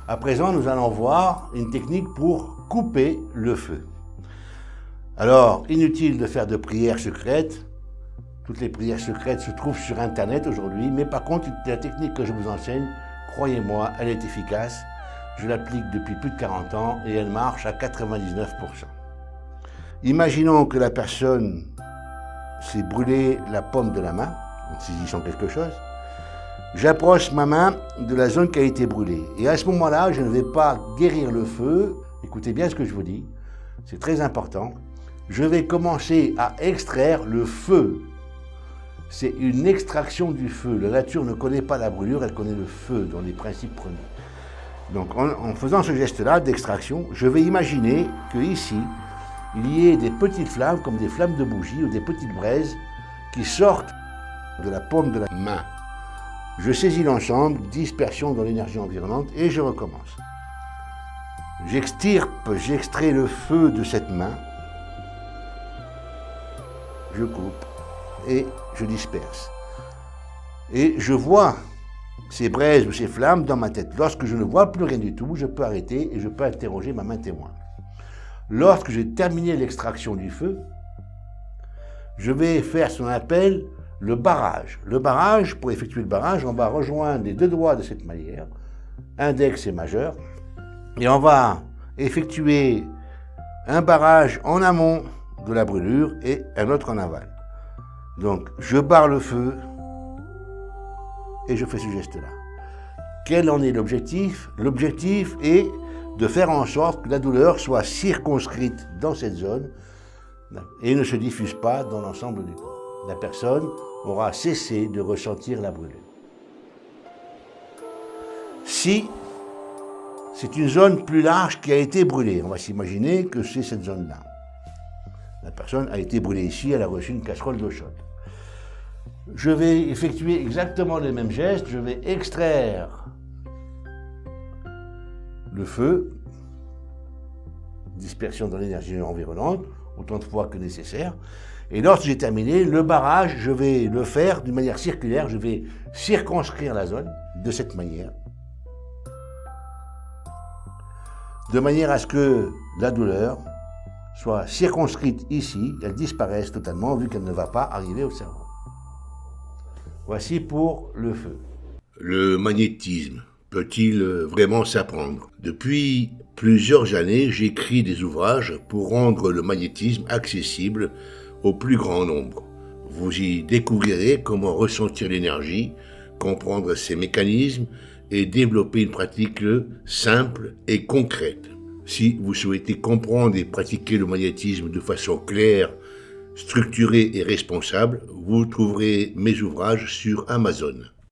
À présent, nous allons voir une technique pour couper le feu. Alors, inutile de faire de prières secrètes. Toutes les prières secrètes se trouvent sur Internet aujourd'hui, mais par contre, la technique que je vous enseigne, croyez-moi, elle est efficace. Je l'applique depuis plus de 40 ans et elle marche à 99%. Imaginons que la personne s'est brûlé la paume de la main, en saisissant quelque chose. J'approche ma main de la zone qui a été brûlée. Et à ce moment-là, je ne vais pas guérir le feu. Écoutez bien ce que je vous dis, c'est très important. Je vais commencer à extraire le feu. C'est une extraction du feu. La nature ne connaît pas la brûlure, elle connaît le feu dans les principes premiers. Donc en faisant ce geste-là d'extraction, je vais imaginer qu'ici, il y ait des petites flammes, comme des flammes de bougie ou des petites braises, qui sortent de la paume de la main. Je saisis l'ensemble, dispersion dans l'énergie environnante, et je recommence. J'extrais le feu de cette main, je coupe et je disperse. Et je vois ces braises ou ces flammes dans ma tête. Lorsque je ne vois plus rien du tout, je peux arrêter et je peux interroger ma main témoin. Lorsque j'ai terminé l'extraction du feu, je vais faire ce qu'on appelle le barrage. Le barrage, pour effectuer le barrage, on va rejoindre les deux doigts de cette manière, index et majeur, et on va effectuer un barrage en amont de la brûlure et un autre en aval. Donc, je barre le feu et je fais ce geste-là. Quel en est l'objectif? L'objectif est de faire en sorte que la douleur soit circonscrite dans cette zone et ne se diffuse pas dans l'ensemble du corps. La personne aura cessé de ressentir la brûlure. Si c'est une zone plus large qui a été brûlée, on va s'imaginer que c'est cette zone-là. La personne a été brûlée ici, elle a reçu une casserole d'eau chaude. Je vais effectuer exactement les mêmes gestes, je vais extraire le feu, dispersion dans l'énergie environnante, autant de fois que nécessaire. Et lorsque j'ai terminé, le barrage, je vais le faire d'une manière circulaire, je vais circonscrire la zone de cette manière, de manière à ce que la douleur soit circonscrite ici, elle disparaisse totalement vu qu'elle ne va pas arriver au cerveau. Voici pour le feu. Le magnétisme peut-il vraiment s'apprendre? Depuis plusieurs années, j'écris des ouvrages pour rendre le magnétisme accessible au plus grand nombre. Vous y découvrirez comment ressentir l'énergie, comprendre ses mécanismes et développer une pratique simple et concrète. Si vous souhaitez comprendre et pratiquer le magnétisme de façon claire, structurée et responsable, vous trouverez mes ouvrages sur Amazon.